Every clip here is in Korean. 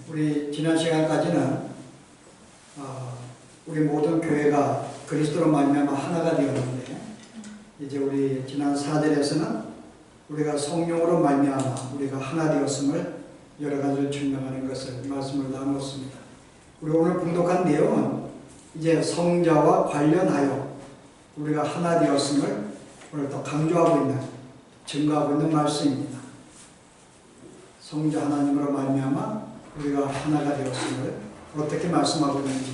우리 지난 시간까지는 우리 모든 교회가 그리스도로 말미암아 하나가 되었는데, 이제 우리 지난 4절에서는 우리가 성령으로 말미암아 우리가 하나 되었음을 여러 가지로 증명하는 것을 말씀을 나누었습니다. 우리 오늘 봉독한 내용은 이제 성자와 관련하여 우리가 하나 되었음을 오늘 또 강조하고 있는, 증거하고 있는 말씀입니다. 성자 하나님으로 말미암아 우리가 하나가 되었음을 어떻게 말씀하고 있는지,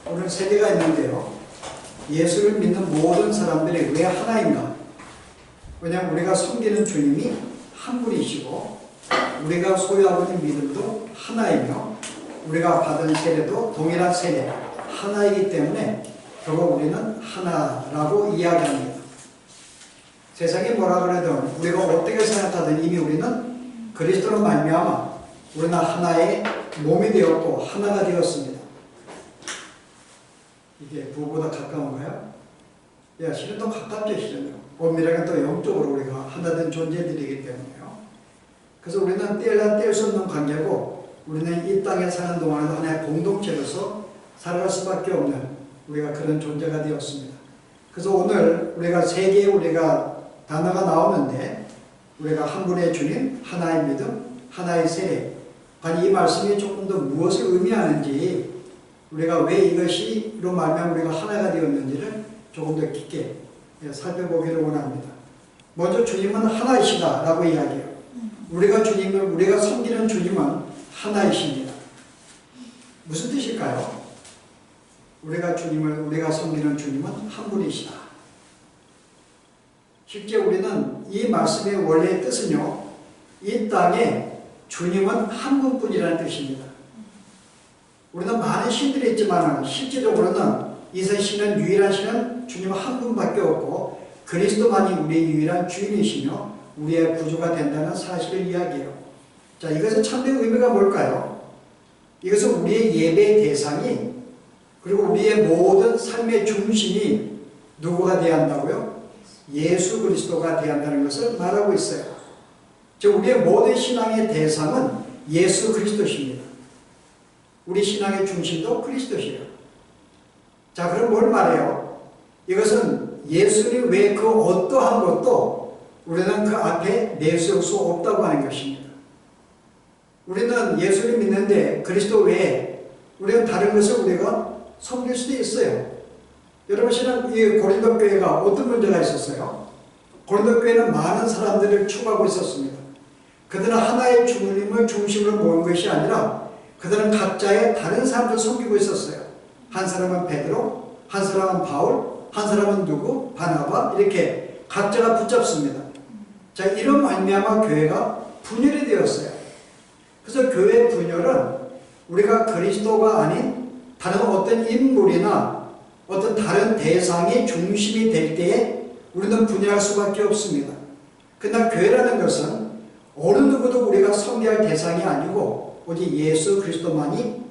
오늘 세 개가 있는데요. 예수를 믿는 모든 사람들이 왜 하나인가? 왜냐하면 우리가 섬기는 주님이 한 분이시고, 우리가 소유하고 있는 믿음도 하나이며, 우리가 받은 세례도 동일한 세례, 하나이기 때문에 결국 우리는 하나라고 이야기합니다. 세상이 뭐라 그래도 우리가 어떻게 생각하든 이미 우리는 그리스도로 말미암아 우리는 하나의 몸이 되었고 하나가 되었습니다. 이게 부부보다 가까운가요? 야, 실은 더 가깝죠, 실은. 엄밀하게 또 영적으로 우리가 하나 된 존재들이기 때문에요. 그래서 우리는 뗄 수 없는 관계고, 우리는 이 땅에 사는 동안에도 하나의 공동체로서 살아갈 수밖에 없는 우리가 그런 존재가 되었습니다. 그래서 오늘 우리가 세 개의 우리가 단어가 나오는데, 우리가 한 분의 주님, 하나의 믿음, 하나의 세례. 아니, 이 말씀이 조금 더 무엇을 의미하는지, 우리가 왜 이것이로 말미암아 우리가 하나가 되었는지를 조금 더 깊게 살펴보기를 원합니다. 먼저 주님은 하나이시다라고 이야기해요. 우리가 섬기는 주님은 하나이십니다. 무슨 뜻일까요? 우리가 섬기는 주님은 한 분이시다. 실제 우리는 이 말씀의 원래의 뜻은요, 이 땅에 주님은 한 분뿐이라는 뜻입니다. 우리는 많은 신들이 있지만 실제적으로는 이 세상에는 유일한 신은 주님 한 분밖에 없고, 그리스도만이 우리의 유일한 주인이시며 우리의 구주가 된다는 사실을 이야기해요. 자, 이것의 참된 의미가 뭘까요? 이것은 우리의 예배의 대상이, 그리고 우리의 모든 삶의 중심이 누구가 되어야 한다고요? 예수 그리스도가 되어야 한다는 것을 말하고 있어요. 즉, 우리의 모든 신앙의 대상은 예수 그리스도십니다. 우리 신앙의 중심도 그리스도시에요. 자, 그럼 뭘 말해요? 이것은 예수님 외에 그 어떠한 것도 우리는 그 앞에 내세울 수 없다고 하는 것입니다. 우리는 예수를 믿는데 그리스도 외에 우리는 다른 것을 우리가 섬길 수도 있어요. 여러분, 이 고린도 교회가 어떤 문제가 있었어요? 고린도 교회는 많은 사람들을 추구하고 있었습니다. 그들은 하나의 주님을 중심으로 모은 것이 아니라 그들은 각자의 다른 사람들을 섬기고 있었어요. 한 사람은 베드로, 한 사람은 바울, 한 사람은 누구? 바나바, 이렇게 각자가 붙잡습니다. 자, 이런 말미암아 교회가 분열이 되었어요. 그래서 교회 분열은 우리가 그리스도가 아닌 다른 어떤 인물이나 어떤 다른 대상이 중심이 될 때에 우리는 분열할 수밖에 없습니다. 그러나 교회라는 것은 어느 누구도 우리가 섬겨야 할 대상이 아니고 오직 예수 그리스도만이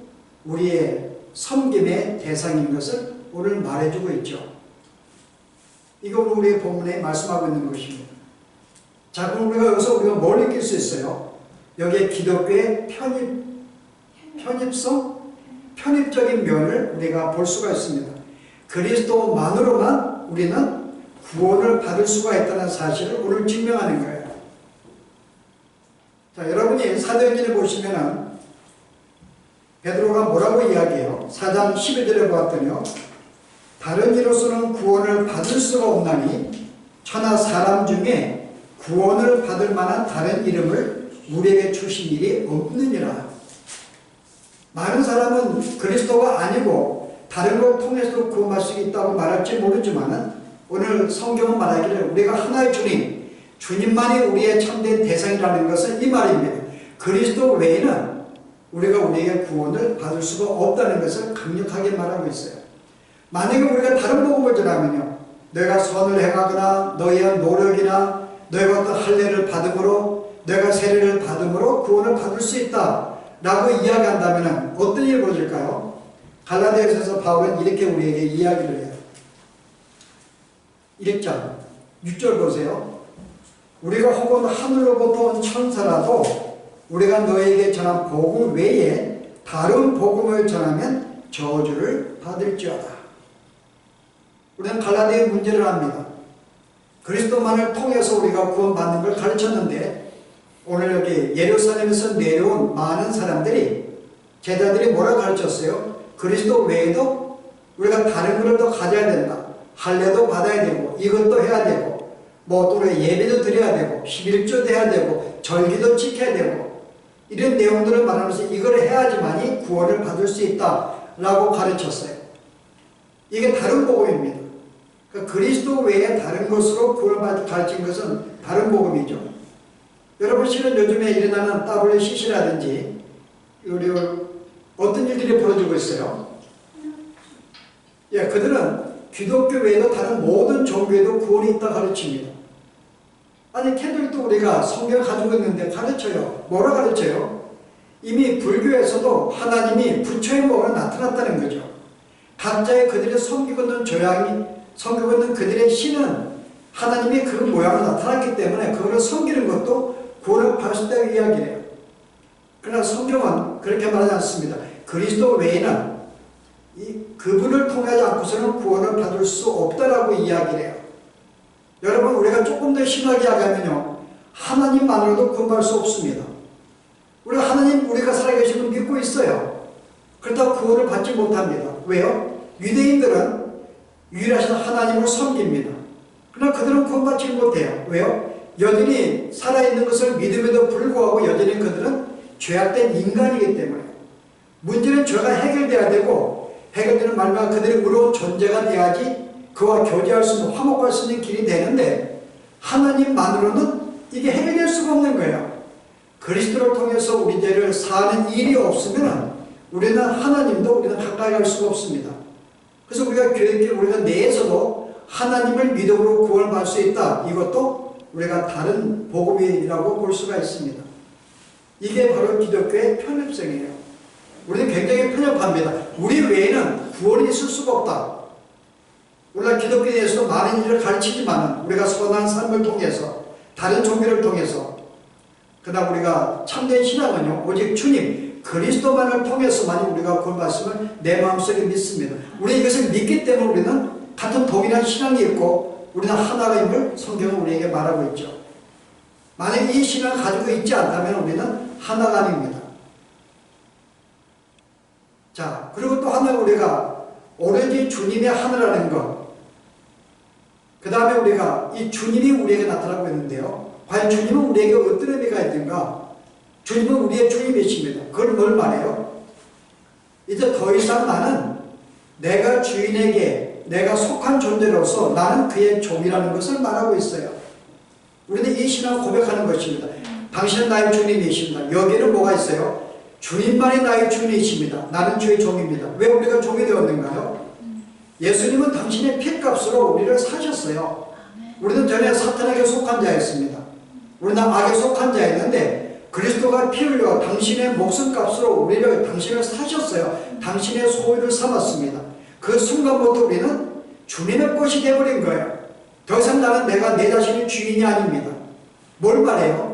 우리의 섬김의 대상인 것을 오늘 말해주고 있죠. 이거 우리의 본문에 말씀하고 있는 것입니다. 자, 그럼 우리가 여기서 뭘 느낄 수 있어요? 여기에 기독교의 편입적인 면을 우리가 볼 수가 있습니다. 그리스도만으로만 우리는 구원을 받을 수가 있다는 사실을 오늘 증명하는 거예요. 자, 여러분이 사도행전에 보시면은 베드로가 뭐라고 이야기해요? 4장 11절에 보았더니요, 다른 이로서는 구원을 받을 수가 없나니 천하 사람 중에 구원을 받을 만한 다른 이름을 우리에게 주신 일이 없느니라. 많은 사람은 그리스도가 아니고 다른 것 통해서도 구원받을 수 있다고 말할지 모르지만은 오늘 성경은 말하기를 우리가 하나의 주님만이 우리의 참된 대상이라는 것은 이 말입니다. 그리스도 외에는 우리가 우리의 구원을 받을 수가 없다는 것을 강력하게 말하고 있어요. 만약에 우리가 다른 복음을 전하면요, 내가 선을 행하거나 너의 노력이나 너희가 어떤 할례를 받음으로, 내가 세례를 받음으로 구원을 받을 수 있다 라고 이야기한다면 어떤 일이 벌어질까요? 갈라디아서에서 바울은 이렇게 우리에게 이야기를 해요. 1장 6절 보세요. 우리가 혹은 하늘로부터 온 천사라도 우리가 너에게 전한 복음 외에 다른 복음을 전하면 저주를 받을지어다. 우리는 갈라디아의 문제를 압니다. 그리스도만을 통해서 우리가 구원받는 걸 가르쳤는데 오늘 여기 예루살렘에서 내려온 많은 사람들이 제자들이 뭐라 가르쳤어요? 그리스도 외에도 우리가 다른 것을 더 가져야 된다. 할례도 받아야 되고 이것도 해야 되고 뭐 또 예배도 드려야 되고 11조도 해야 되고 절기도 지켜야 되고 이런 내용들을 말하면서 이걸 해야지만이 구원을 받을 수 있다라고 가르쳤어요. 이게 다른 복음입니다. 그러니까 그리스도 외에 다른 것으로 구원을 가르친 것은 다른 복음이죠. 여러분 실은 요즘에 일어나는 WCC라든지 우리 어떤 일들이 벌어지고 있어요? 예, 그들은 기독교 외에도 다른 모든 종교에도 구원이 있다 가르칩니다. 아니 캐톨릭도 우리가 성경을 가지고 있는데 가르쳐요. 뭐라 가르쳐요? 이미 불교에서도 하나님이 부처의 몸으로 나타났다는 거죠. 각자의 그들의 섬기고 있는 조양이 섬기고 있는 그들의 신은 하나님이 그 모양으로 나타났기 때문에 그거를 섬기는 것도 구원을 받을 수 있다고 이야기해요. 그러나 성경은 그렇게 말하지 않습니다. 그리스도 외에는 그분을 통하지 않고서는 구원을 받을 수 없다라고 이야기를 해요. 여러분 우리가 조금 더 심하게 이야기하면요. 하나님만으로도 구원받을 수 없습니다. 우리가 하나님 우리가 살아계신 분 믿고 있어요. 그렇다고 구원을 받지 못합니다. 왜요? 유대인들은 유일하신 하나님을 섬깁니다. 그러나 그들은 구원받지 못해요. 왜요? 여전히 살아있는 것을 믿음에도 불구하고 여전히 그들은 죄악된 인간이기 때문에 문제는 죄가 해결돼야 되고 해결되는 말과 그들의 의로운 존재가 돼야지 그와 교제할 수 있는 화목할 수 있는 길이 되는데 하나님만으로는 이게 해결될 수가 없는 거예요. 그리스도를 통해서 우리 죄를 사하는 일이 없으면 우리는 하나님도 우리는 가까이 갈 수가 없습니다. 그래서 우리가 교회끼리 우리가 내에서도 하나님을 믿음으로 구원을 받을 수 있다. 이것도 우리가 다른 복음이라고 볼 수가 있습니다. 이게 바로 기독교의 편협성이에요. 우리는 굉장히 편협합니다. 우리 외에는 구원이 있을 수가 없다. 물론 기독교에 대해서도 많은 일을 가르치지만 우리가 선한 삶을 통해서 다른 종교를 통해서 그러나 우리가 참된 신앙은요 오직 주님 그리스도만을 통해서만 우리가 구원받음을 내 마음속에 믿습니다. 우리 이것을 믿기 때문에 우리는 같은 동일한 신앙이 있고 우리는 하나임을 성경은 우리에게 말하고 있죠. 만약 이 신앙을 가지고 있지 않다면 우리는 하나가 아닙니다. 자, 그리고 또 하나 우리가 오로지 주님의 하나라는 것, 그 다음에 우리가 이 주님이 우리에게 나타나고 있는데요. 과연 주님은 우리에게 어떤 의미가 있는가? 주님은 우리의 주님이십니다. 그걸 뭘 말해요? 이제 더 이상 나는 내가 주인에게 내가 속한 존재로서 나는 그의 종이라는 것을 말하고 있어요. 우리는 이 신앙을 고백하는 것입니다. 당신은 나의 주님이십니다. 여기에는 뭐가 있어요? 주님만이 나의 주님이십니다. 나는 주의 종입니다. 왜 우리가 종이 되었는가요? 예수님은 당신의 피값으로 우리를 사셨어요. 우리는 전에 사탄에게 속한 자였습니다. 우리는 악에 속한 자였는데 그리스도가 피 흘려 당신의 목숨값으로 당신을 사셨어요. 당신의 소유를 삼았습니다. 그 순간부터 우리는 주님의 것이 되어버린 거예요. 더 이상 나는 내가 내 자신의 주인이 아닙니다. 뭘 말해요?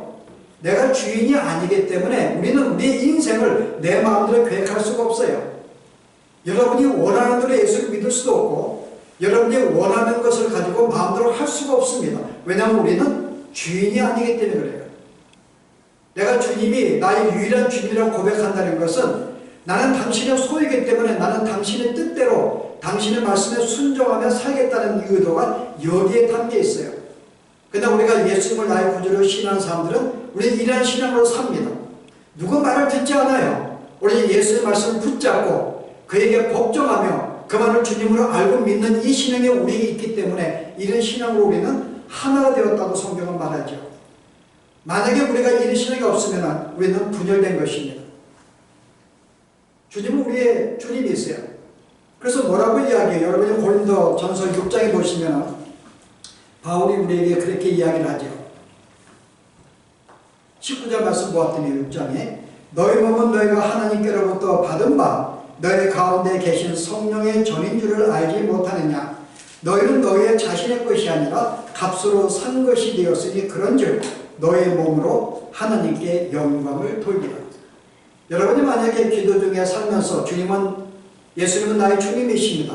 내가 주인이 아니기 때문에 우리는 우리의 인생을 내 마음대로 계획할 수가 없어요. 여러분이 원하는 대로 예수를 믿을 수도 없고 여러분이 원하는 것을 가지고 마음대로 할 수가 없습니다. 왜냐하면 우리는 주인이 아니기 때문에 그래요. 내가 주님이 나의 유일한 주님이라고 고백한다는 것은 나는 당신의 소유이기 때문에 나는 당신의 뜻대로 당신의 말씀에 순종하며 살겠다는 의도가 여기에 담겨 있어요. 그러나 우리가 예수님을 나의 구주로 신앙하는 사람들은 우리는 이러한 신앙으로 삽니다. 누구 말을 듣지 않아요. 우리는 예수의 말씀을 붙잡고 그에게 복종하며 그만을 주님으로 알고 믿는 이 신앙이 우리에게 있기 때문에 이런 신앙으로 우리는 하나가 되었다고 성경은 말하죠. 만약에 우리가 이런 신앙이 없으면 우리는 분열된 것입니다. 주님은 우리의 주님이 있어요. 그래서 뭐라고 이야기해요? 여러분이 고린도전서 6장에 보시면 바울이 우리에게 그렇게 이야기를 하죠. 19절 말씀 보았더니 6장에 너희 몸은 너희가 하나님께로부터 받은 바 너희 가운데 계신 성령의 전인 줄을 알지 못하느냐. 너희는 너희의 자신의 것이 아니라 값으로 산 것이 되었으니 그런즉 너의 몸으로 하나님께 영광을 돌리라. 여러분이 만약에 기도 중에 살면서 예수님은 나의 주님이십니다,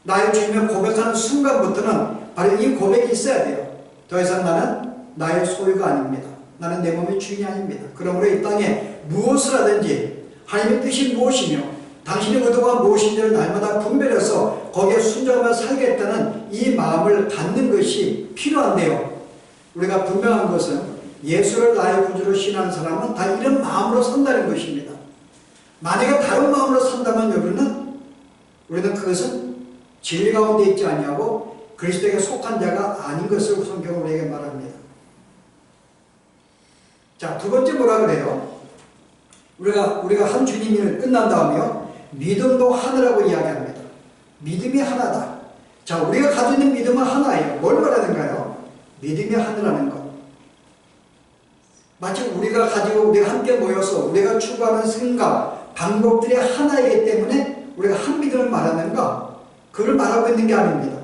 나의 주님을 고백하는 순간부터는 바로 이 고백이 있어야 돼요. 더 이상 나는 나의 소유가 아닙니다. 나는 내 몸의 주인이 아닙니다. 그러므로 이 땅에 무엇을 하든지 하나님의 뜻이 무엇이며 당신의 의도가 무엇인지를 날마다 분별해서 거기에 순종하며 살겠다는 이 마음을 갖는 것이 필요한데요. 우리가 분명한 것은 예수를 나의 구주로 신하는 사람은 다 이런 마음으로 산다는 것입니다. 만약에 다른 마음으로 산다면 우리는 그것은 진리 가운데 있지 아니하고 그리스도에게 속한 자가 아닌 것을 성경은 우리에게 말합니다. 자, 두 번째 뭐라 그래요? 우리가 한 주님이 끝난 다음에요, 믿음도 하나라고 이야기합니다. 믿음이 하나다. 자, 우리가 가지고 있는 믿음은 하나예요. 뭘 말하는가요? 믿음이 하나라는 것. 마치 우리가 함께 모여서 우리가 추구하는 생각, 방법들이 하나이기 때문에 우리가 한 믿음을 말하는가? 그걸 말하고 있는 게 아닙니다.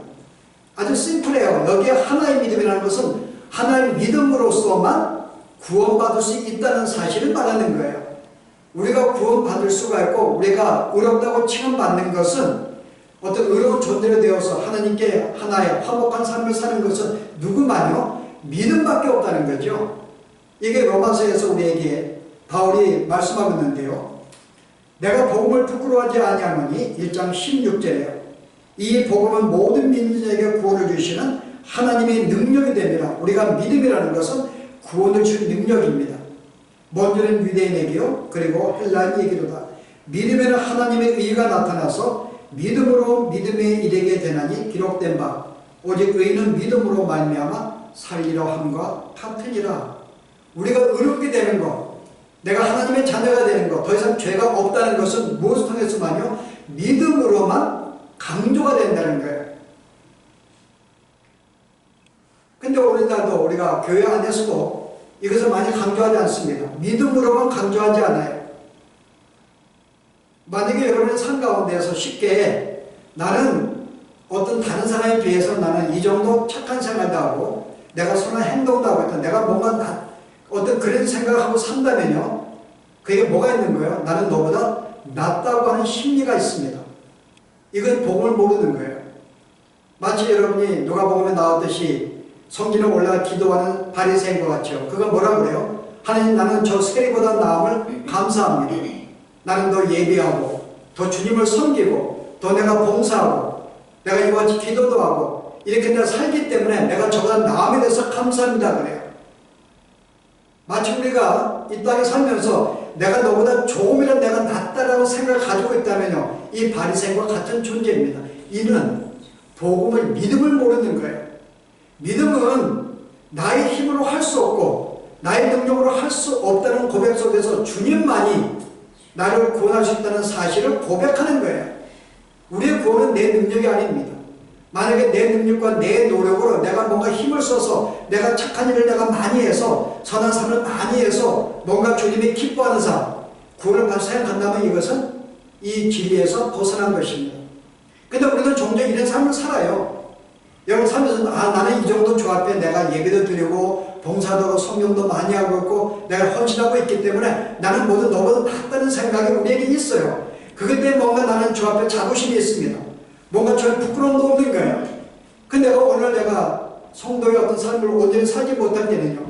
아주 심플해요. 여기에 하나의 믿음이라는 것은 하나의 믿음으로서만 구원받을 수 있다는 사실을 말하는 거예요. 우리가 구원받을 수가 있고 우리가 의롭다고 칭함받는 것은 어떤 의로운 존재가 되어서 하나님께 하나의 화목한 삶을 사는 것은 누구만요? 믿음밖에 없다는 거죠. 이게 로마서에서 우리에게 바울이 말씀하고 있는데요. 내가 복음을 부끄러워하지 아니하노니 1장 16절에요. 이 복음은 모든 믿는 자에게 구원을 주시는 하나님의 능력이 됩니다. 우리가 믿음이라는 것은 구원을 줄 능력입니다. 먼저는 유대인에게요, 그리고 헬라인에게로다. 믿음에는 하나님의 의가 나타나서 믿음으로 믿음에 이르게 되나니 기록된 바 오직 의인은 믿음으로 말미암아 살리라 함과 같으니라. 우리가 의롭게 되는 것, 내가 하나님의 자녀가 되는 것, 더 이상 죄가 없다는 것은 무엇을 통해서만요? 믿음으로만 강조가 된다는 거예요. 근데 오늘날도 우리가 교회 안에서도 이것을 많이 강조하지 않습니다. 믿음으로만 강조하지 않아요. 만약에 여러분의 삶 가운데서 쉽게 나는 어떤 다른 사람에 비해서 나는 이 정도 착한 생활도 하고 내가 선한 행동도 하고 있다, 내가 뭔가 어떤 그런 생각을 하고 산다면요, 그게 뭐가 있는 거예요? 나는 너보다 낫다고 하는 심리가 있습니다. 이건 복음을 모르는 거예요. 마치 여러분이 누가복음에 나왔듯이 성전에 올라가 기도하는 바리새인과 같죠. 그건 뭐라고 그래요? 하나님, 나는 저 세리보다 나음을 감사합니다. 나는 더 예배하고 더 주님을 섬기고 더 내가 봉사하고 내가 이와 같이 기도도 하고 이렇게 내가 살기 때문에 내가 저보다 나음에 대해서 감사합니다 그래요. 마치 우리가 이 땅에 살면서 내가 너보다 조금이라도 내가 낫다라고 생각을 가지고 있다면요, 이 바리새인과 같은 존재입니다. 이는 복음을, 믿음을 모르는 거예요. 믿음은 나의 힘으로 할 수 없고 나의 능력으로 할 수 없다는 고백 속에서 주님만이 나를 구원할 수 있다는 사실을 고백하는 거예요. 우리의 구원은 내 능력이 아닙니다. 만약에 내 능력과 내 노력으로 내가 뭔가 힘을 써서 내가 착한 일을 내가 많이 해서 선한 삶을 많이 해서 뭔가 주님이 기뻐하는 삶, 구원을 받을 생각한다면 이것은 이 진리에서 벗어난 것입니다. 근데 우리는 종종 이런 삶을 살아요. 여러분 살면서 나는 이 정도 주 앞에 내가 예배도 드리고 봉사도 하고 성경도 많이 하고 있고 내가 헌신하고 있기 때문에 나는 모두 너보다 낫다는 생각이 우리에게 있어요. 그것 때문에 뭔가 나는 주 앞에 자부심이 있습니다. 뭔가 저는 부끄러움도 없는 거예요. 근데 오늘 내가 성도의 어떤 삶을 온전히 살지 못할 때는요,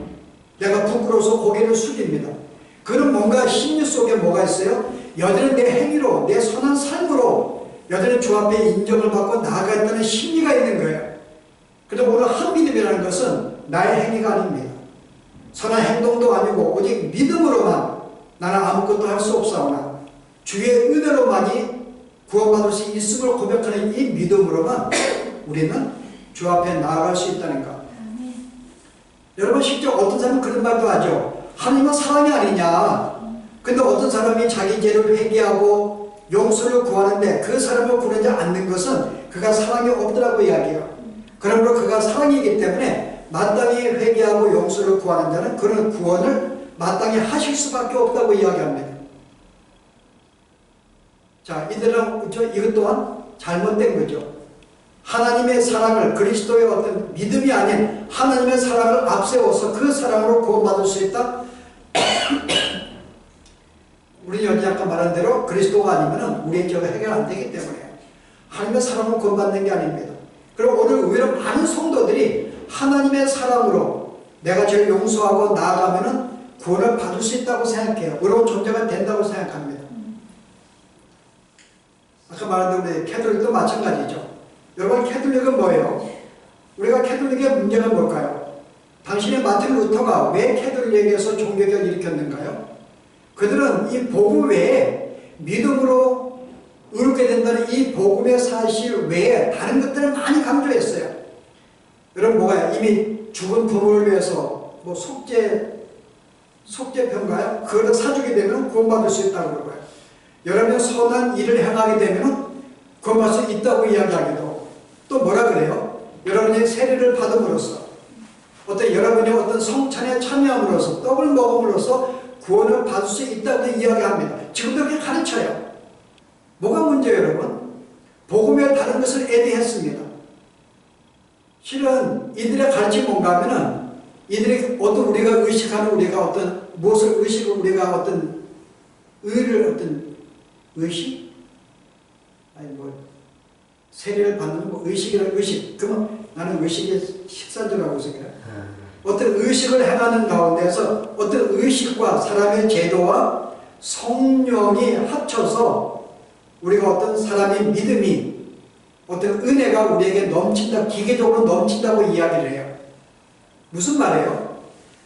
내가 부끄러워서 고개를 숙입니다. 그런 뭔가 심리 속에 뭐가 있어요? 여전히 내 행위로, 내 선한 삶으로 여전히 주 앞에 인정을 받고 나아가 있다는 심리가 있는 거예요. 그래서 오늘 한 믿음이라는 것은 나의 행위가 아닙니다. 선한 행동도 아니고 오직 믿음으로만 나는 아무것도 할 수 없사오나 주의 은혜로만이 구원받을 수 있음을 고백하는 이 믿음으로만 우리는 주 앞에 나아갈 수 있다는 것. 여러분 실제 어떤 사람은 그런 말도 하죠. 하나님은 사랑이 아니냐. 근데 어떤 사람이 자기 죄를 회개하고 용서를 구하는데 그 사람을 구하지 않는 것은 그가 사랑이 없더라고 이야기해요. 그러므로 그가 사랑이기 때문에 마땅히 회개하고 용서를 구하는 자는 그런 구원을 마땅히 하실 수밖에 없다고 이야기합니다. 자, 이것 또한 잘못된 거죠. 하나님의 사랑을, 그리스도의 어떤 믿음이 아닌 하나님의 사랑을 앞세워서 그 사랑으로 구원받을 수 있다? 우리 여기 아까 말한 대로 그리스도가 아니면 우리의 죄가 해결 안 되기 때문에 하나님의 사랑으로 구원받는 게 아닙니다. 그리고 오늘 의외로 많은 성도들이 하나님의 사랑으로 내가 죄를 용서하고 나아가면 구원을 받을 수 있다고 생각해요. 의로운 존재가 된다고 생각합니다. 아까 말한 대로 우리 캐톨릭도 마찬가지죠. 여러분, 캐톨릭은 뭐예요? 우리가 캐톨릭의 문제가 뭘까요? 당신의 마틴 루터가 왜 캐톨릭에서 종교개혁을 일으켰는가요? 그들은 이 복음 외에 믿음으로 의롭게 된다는 이 복음의 사실 외에 다른 것들을 많이 강조했어요. 여러분, 뭐가요? 이미 죽은 부모를 위해서 뭐 속죄편가요? 그걸 사주게 되면 구원받을 수 있다고 그러고요. 여러분이 선한 일을 행하게 되면 구원받을 수 있다고 이야기하기도 하고, 또 뭐라 그래요? 여러분이 세례를 받음으로써 여러분이 어떤 성찬에 참여함으로써 떡을 먹음으로써 구원을 받을 수 있다고 이야기합니다. 지금도 그렇게 가르쳐요. 뭐가 문제예요, 여러분? 복음의 다른 것을 애대했습니다. 실은 이들의 가르침이 뭔가 하면은 이들이 어떤 우리가 의식하는 우리가 어떤 무엇을 의식을 우리가 어떤 의를 어떤 의식? 아니 뭐 세례를 받는 뭐 의식이라는 의식. 그러면 나는 의식의 식사주라고 생각해요. 어떤 의식을 행하는 가운데서 어떤 의식과 사람의 제도와 성령이 합쳐서 우리가 어떤 사람의 믿음이 어떤 은혜가 우리에게 넘친다, 기계적으로 넘친다고 이야기를 해요. 무슨 말이에요?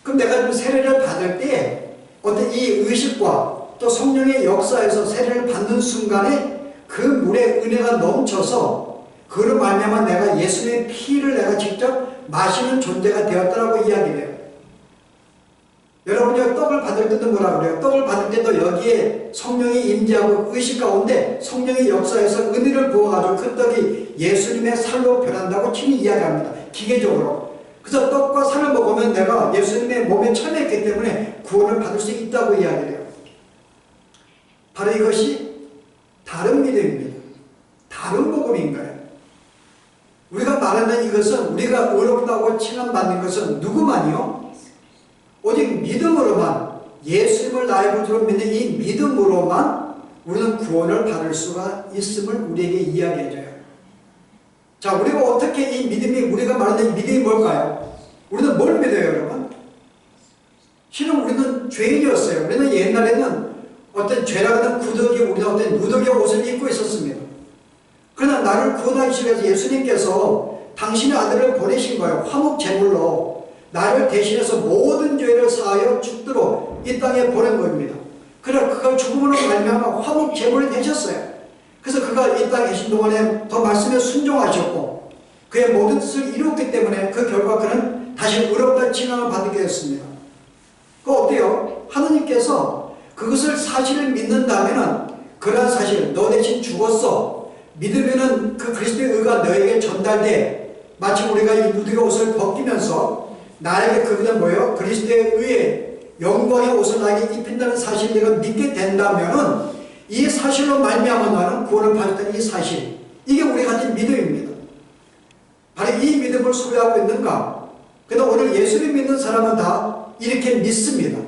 그럼 내가 좀 세례를 받을 때 어떤 이 의식과 또 성령의 역사에서 세례를 받는 순간에 그 물에 은혜가 넘쳐서 그로 말미암아 내가 예수님의 피를 내가 직접 마시는 존재가 되었다라고 이야기를 해요. 여러분이 떡을 받을 때도 뭐라 그래요? 떡을 받을 때도 여기에 성령이 임재하고 의식 가운데 성령의 역사에서 은혜를 부어가지고 그 떡이 예수님의 살로 변한다고 친히 이야기합니다. 기계적으로. 그래서 떡과 살을 먹으면 내가 예수님의 몸에 참여했기 때문에 구원을 받을 수 있다고 이야기를 해요. 바로 이것이 다른 믿음입니다. 다른 복음인 거예요. 우리가 말하는 이것은 우리가 의롭다고 칭함받는 것은 누구만이요? 오직 믿음으로만, 예수님을 나의 구주로 믿는 이 믿음으로만 우리는 구원을 받을 수가 있음을 우리에게 이야기해줘요. 자, 우리가 어떻게 이 믿음이, 우리가 말하는 이 믿음이 뭘까요? 우리는 뭘 믿어요, 여러분? 실은 우리는 죄인이었어요. 우리는 옛날에는 어떤 죄라고 하는 구더기, 우리는 어떤 누더기 옷을 입고 있었습니다. 그러나 나를 구원하시기 위해서 예수님께서 당신의 아들을 보내신 거예요. 화목 제물로 나를 대신해서 모든 죄를 사하여 죽도록 이 땅에 보낸 겁니다. 그래 그가 죽음으로 말미암아 화목 제물이 되셨어요. 그래서 그가 이 땅에 계신 동안에 더 말씀에 순종하셨고 그의 모든 뜻을 이루었기 때문에 그 결과 그는 다시 의롭다 칭함을 받게 됐습니다. 그거 어때요? 하느님께서 그것을 사실을 믿는다면은 그러한 사실, 너 대신 죽었어. 믿으면은 그 그리스도의 의가 너에게 전달돼. 마치 우리가 이 누드의 옷을 벗기면서 나에게 그게 뭐예요? 그리스도의 의의 영광의 옷을 나에게 입힌다는 사실을 내가 믿게 된다면은 이 사실로 말미암아 나는 구원을 받았다는 이 사실, 이게 우리 가진 믿음입니다. 바로 이 믿음을 소유하고 있는가? 그래서 오늘 예수를 믿는 사람은 다 이렇게 믿습니다.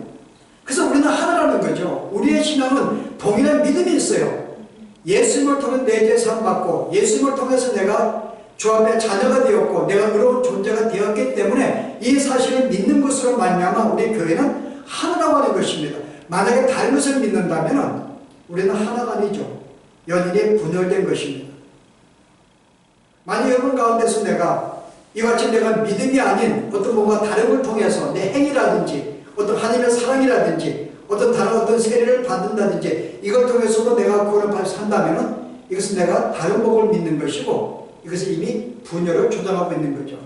그래서 우리는 하나라는 거죠. 우리의 신앙은 동일한 믿음이 있어요. 예수님을 통해 내 죄 사함받고 예수님을 통해서 내가 주 앞에 자녀가 되었고 내가 의로운 존재가 되었기 때문에 이 사실을 믿는 것으로 말미암아 우리 교회는 하나라고 하는 것입니다. 만약에 다른 것을 믿는다면 우리는 하나가 아니죠. 연인이 분열된 것입니다. 만약 여러분 가운데서 내가 이같이 내가 믿음이 아닌 어떤 뭔가 다른 걸 통해서 내 행위라든지 어떤 하나님의 사랑이라든지 어떤 다른 어떤 세례를 받는다든지 이걸 통해서도 내가 구원을 산다면 이것은 내가 다른 복을 믿는 것이고 이것은 이미 분열을 조장하고 있는 거죠.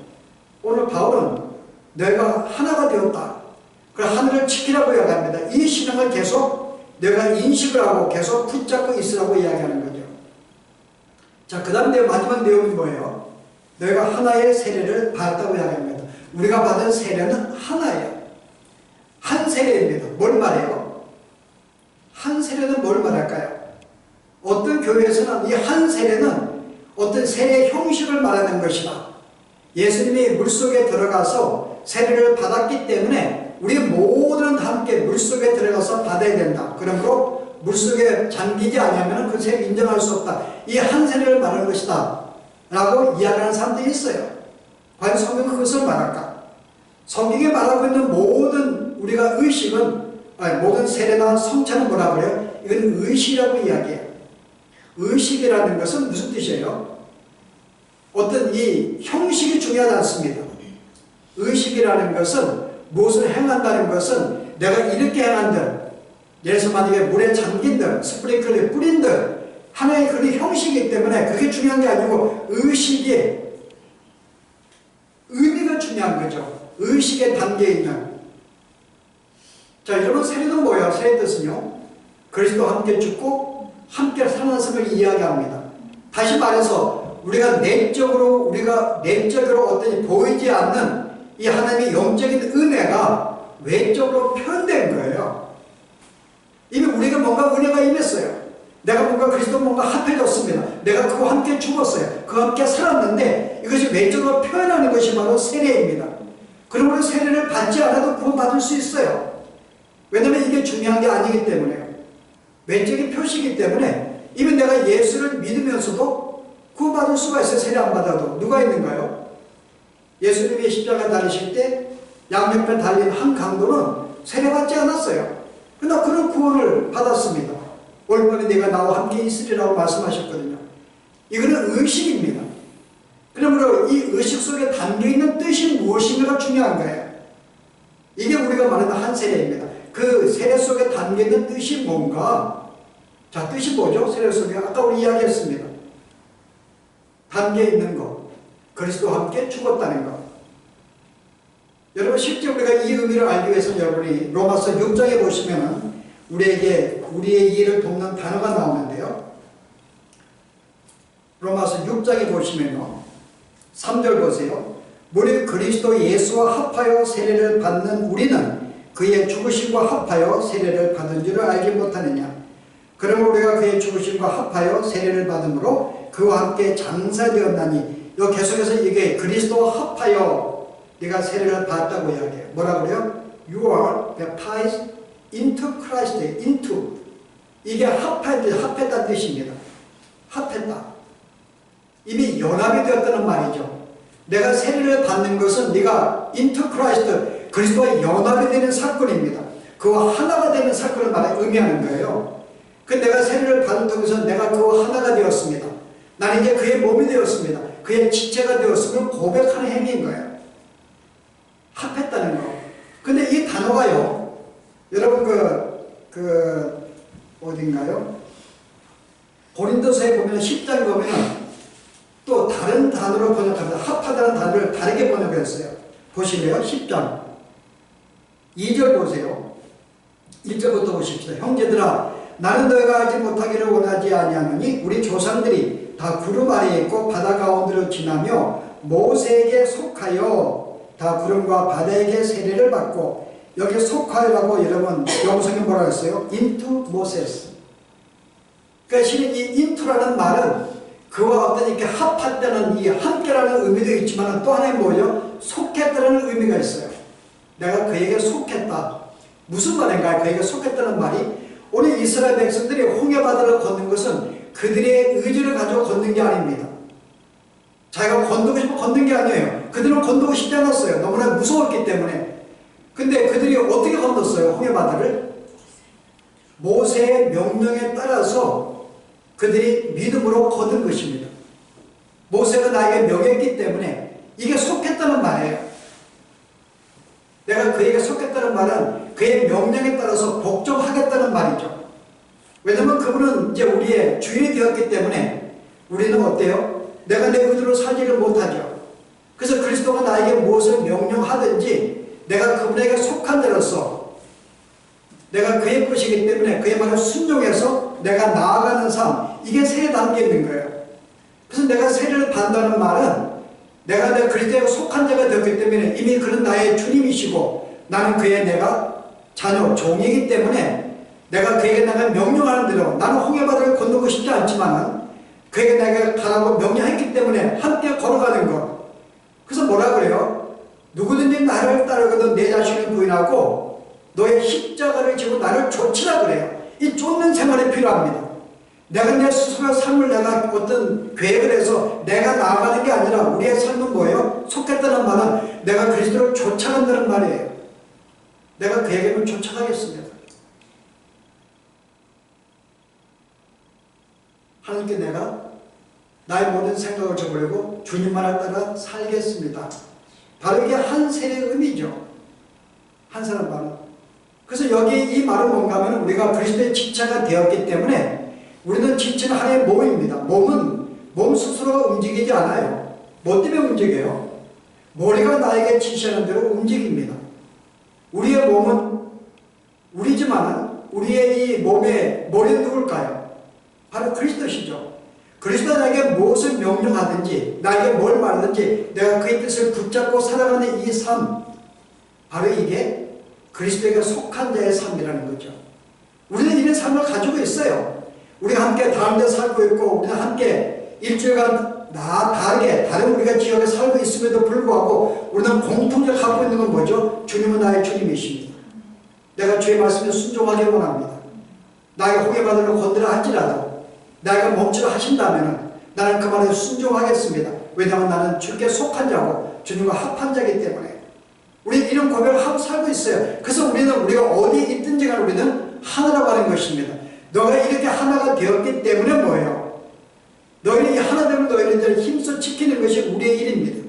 오늘 바울은 내가 하나가 되었다. 그래 하늘을 지키라고 이야기합니다. 이 신앙을 계속 내가 인식을 하고 계속 붙잡고 있으라고 이야기하는 거죠. 자, 그 다음 마지막 내용이 뭐예요? 너희가 하나의 세례를 받았다고 이야기합니다. 우리가 받은 세례는 하나예요. 한 세례입니다. 뭘 말해요? 한 세례는 뭘 말할까요? 어떤 교회에서는 이 한 세례는 어떤 세례의 형식을 말하는 것이다. 예수님이 물속에 들어가서 세례를 받았기 때문에 우리 모두는 함께 물속에 들어가서 받아야 된다. 그러므로 물속에 잠기지 않으면 그 세례를 인정할 수 없다. 이 한 세례를 말하는 것이다 라고 이야기하는 사람들이 있어요. 과연 성경은 그것을 말할까? 성경에 말하고 있는 모든 우리가 의식은 모든 세례나 성찬은 뭐라 그래요? 이건 의식이라고 이야기해요. 의식이라는 것은 무슨 뜻이에요? 어떤 이 형식이 중요하지 않습니다. 의식이라는 것은 무엇을 행한다는 것은 내가 이렇게 행한들, 예를 들어서 만약에 물에 잠긴들, 스프링클러에 뿌린들 하나의 그런 형식이기 때문에 그게 중요한 게 아니고 의식이 의미가 중요한 거죠. 의식에 담겨있는. 자, 여러분 세례는 뭐예요? 세례 뜻은요, 그리스도와 함께 죽고 함께 살아났음을 이야기합니다. 다시 말해서 우리가 내적으로 어떤 보이지 않는 이 하나님의 영적인 은혜가 외적으로 표현된 거예요. 이미 우리가 뭔가 은혜가 임했어요. 내가 뭔가 그리스도 뭔가 합해졌습니다. 내가 그와 함께 죽었어요. 그와 함께 살았는데 이것이 외적으로 표현하는 것이 바로 세례입니다. 그러므로 세례를 받지 않아도 구원받을 수 있어요. 왜냐하면 이게 중요한 게 아니기 때문에요. 외적인 표시이기 때문에 이미 내가 예수를 믿으면서도 구원받을 수가 있어요. 세례 안 받아도. 누가 있는가요? 예수님이 십자가 달리실 때 양옆에 달린 한 강도는 세례받지 않았어요. 그러나 그런 구원을 받았습니다. 올바로 내가 나와 함께 있으리라고 말씀하셨거든요. 이거는 의식입니다. 그러므로 이 의식 속에 담겨있는 뜻이 무엇인가가 중요한 거예요. 이게 우리가 말하는 한 세례입니다. 그 세례 속에 담겨있는 뜻이 뭔가? 자, 뜻이 뭐죠? 세례 속에 아까 우리 이야기했습니다. 담겨있는 것, 그리스도와 함께 죽었다는 것. 여러분 실제 우리가 이 의미를 알기 위해서 여러분이 로마서 6장에 보시면은 우리에게 우리의 이해를 돕는 단어가 나오는데요. 로마서 6장에 보시면요, 3절 보세요. 무릇 그리스도 예수와 합하여 세례를 받는 우리는 그의 죽으심과 합하여 세례를 받은 줄을 알지 못하느냐. 그러므로 우리가 그의 죽으심과 합하여 세례를 받음으로 그와 함께 장사되었나니. 여기 계속해서 이게 그리스도와 합하여 네가 세례를 받았다고 이야기해요. 뭐라 그래요? You are baptized into Christ. into. 이게 합했다는 뜻입니다. 합했다. 이미 연합이 되었다는 말이죠. 내가 세례를 받는 것은 네가 into Christ, 그리스도와 연합이 되는 사건입니다. 그와 하나가 되는 사건을 의미하는 거예요. 그 내가 세례를 받은 통해서 내가 그와 하나가 되었습니다. 나는 이제 그의 몸이 되었습니다. 그의 지체가 되었음을 고백하는 행위인 거예요. 합했다는 거. 근데 이 단어가요, 여러분 어딘가요? 고린도서에 보면 10장에 보면 또 다른 단어로 번역합니다. 합하다는 단어를 다르게 번역했어요. 보실래요? 10장 2절 보세요. 1절부터 보십시다. 형제들아, 나는 너희가 알지 못하기를 원하지 아니하노니 우리 조상들이 다 구름 아래에 있고 바다 가운데로 지나며 모세에게 속하여 다 구름과 바다에게 세례를 받고, 여기 속하여라고 여러분 영성이 뭐라고 했어요? into Moses. 그러니까 실은 이 into라는 말은 그와 어떤 이렇게 합한다는 이 함께라는 의미도 있지만 또 하나의 뭐죠? 속했다는 의미가 있어요. 내가 그에게 속했다. 무슨 말인가요? 그에게 속했다는 말이, 오늘 이스라엘 백성들이 홍해바다를 걷는 것은 그들의 의지를 가지고 걷는 게 아닙니다. 자기가 건너고 싶어 걷는 게 아니에요. 그들은 건너고 싶지 않았어요. 너무나 무서웠기 때문에. 근데 그들이 어떻게 건넜어요? 홍해바다를? 모세의 명령에 따라서 그들이 믿음으로 걷은 것입니다. 모세가 나에게 명했기 때문에 이게 속했다는 말이에요. 내가 그에게 속했다는 말은 그의 명령에 따라서 복종하겠다는 말이죠. 왜냐하면 그분은 이제 우리의 주인이 되었기 때문에 우리는 어때요? 내가 내 의지로 살지를 못하죠. 그래서 그리스도가 나에게 무엇을 명령하든지 내가 그분에게 속한 자로서 내가 그의 것이기 때문에 그의 말을 순종해서 내가 나아가는 삶, 이게 세례에 담겨 있는 거예요. 그래서 내가 세례를 받는다는 말은 내가 내 그리스도에 속한 자가 되었기 때문에 이미 그는 나의 주님이시고 나는 그의 내가 자녀, 종이기 때문에 내가 그에게 내가 명령하는 대로, 나는 홍해바다를 건너고 싶지 않지만 그에게 내가 가라고 명령했기 때문에 함께 걸어가는 것. 그래서 뭐라 그래요? 누구든지 나를 따르거든 내 자신을 부인하고 너의 십자가를 지고 나를 좇으라 그래요. 이 쫓는 생활이 필요합니다. 내가 내 스스로의 삶을 내가 어떤 계획을 해서 내가 나아가는 게 아니라 우리의 삶은 뭐예요? 속했다는 말은 내가 그리스도를 쫓아간다는 말이에요. 내가 그에게는 쫓아가겠습니다. 하나님께 내가 나의 모든 생각을 저버리고 주님만을 따라 살겠습니다. 바로 이게 한 세례의 의미죠. 한 사람 말은. 그래서 여기 이 말은 뭔가 하면 우리가 그리스도의 지체가 되었기 때문에 우리는 지체는 하나의 몸입니다. 몸은 몸 스스로 움직이지 않아요. 뭐 때문에 움직여요? 머리가 나에게 지시하는 대로 움직입니다. 우리의 몸은 우리지만 우리의 이 몸의 머리는 누굴까요? 바로 그리스도시죠. 그리스도가 나에게 무엇을 명령하든지 나에게 뭘 말하든지 내가 그의 뜻을 붙잡고 살아가는 이 삶, 바로 이게 그리스도에게 속한 자의 삶이라는 거죠. 우리는 이런 삶을 가지고 있어요. 우리가 함께 다른 데 살고 있고 우리는 함께 일주일간 다르게 다른 우리가 지역에 살고 있음에도 불구하고 우리는 공통적으로 갖고 있는 건 뭐죠? 주님은 나의 주님이십니다. 내가 주의 말씀에 순종하기 원합니다. 나에게 홍해바다를 건드려 할지라도 내가 멈추라 하신다면 나는 그 말에 순종하겠습니다. 왜냐하면 나는 주께 속한 자고 주님과 합한 자이기 때문에 우리 이런 고백을 하고 살고 있어요. 그래서 우리가 어디에 있든지 간에 우리는 하나라고 하는 것입니다. 너가 이렇게 하나가 되었기 때문에 뭐예요? 너희는 이 하나됨을 너희는 힘써 지키는 것이 우리의 일입니다.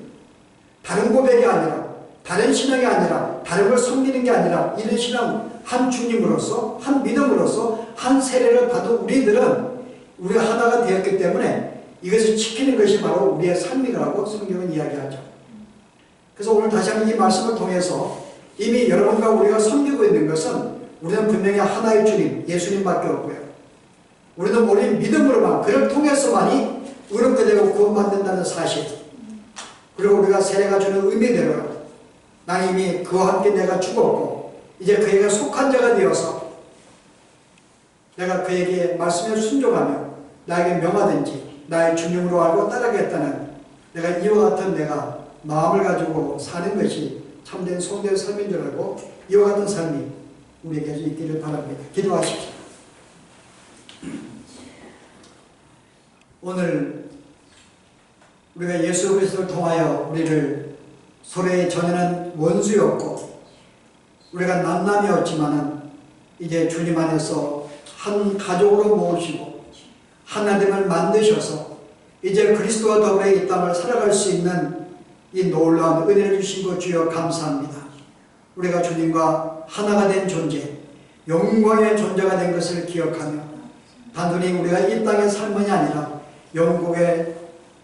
다른 고백이 아니라 다른 신앙이 아니라 다른 걸 섬기는 게 아니라 이런 신앙 한 주님으로서 한 믿음으로서 한 세례를 받은 우리들은 우리가 하나가 되었기 때문에 이것을 지키는 것이 바로 우리의 삶이라고 성경은 이야기하죠. 그래서 오늘 다시 한번 이 말씀을 통해서 이미 여러분과 우리가 섬기고 있는 것은 우리는 분명히 하나의 주님, 예수님밖에 없고요. 우리는 우리 믿음으로만 그를 통해서만이 의롭게 되고 구원받는다는 사실, 그리고 우리가 세례가 주는 의미대로 나는 이미 그와 함께 내가 죽었고 이제 그에게 속한 자가 되어서 내가 그에게 말씀에 순종하며 나에게 명하든지 나의 주님으로 알고 따르겠다는 내가 이와 같은 내가 마음을 가지고 사는 것이 참된 성도의 삶인 줄 알고 이와 같은 삶이 우리에게 있기를 바랍니다. 기도하십시오. 오늘 우리가 예수 그리스도를 통하여 우리를 서로의 전에는 원수였고 우리가 남남이었지만은 이제 주님 안에서 한 가족으로 모으시고 하나됨을 만드셔서 이제 그리스도와 더불어 이 땅을 살아갈 수 있는 이 놀라운 은혜를 주신 것 주여 감사합니다. 우리가 주님과 하나가 된 존재, 영광의 존재가 된 것을 기억하며 단순히 우리가 이 땅의 삶이 아니라 영국의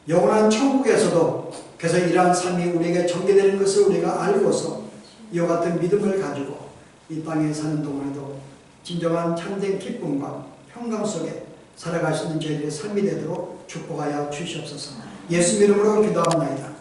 영원한 천국에서도 그래서 이러한 삶이 우리에게 전개되는 것을 우리가 알고서 이와 같은 믿음을 가지고 이 땅에 사는 동안에도 진정한 참된 기쁨과 평강 속에 살아갈 수 있는 저희들의 삶이 되도록 축복하여 주시옵소서. 예수 이름으로 기도합니다.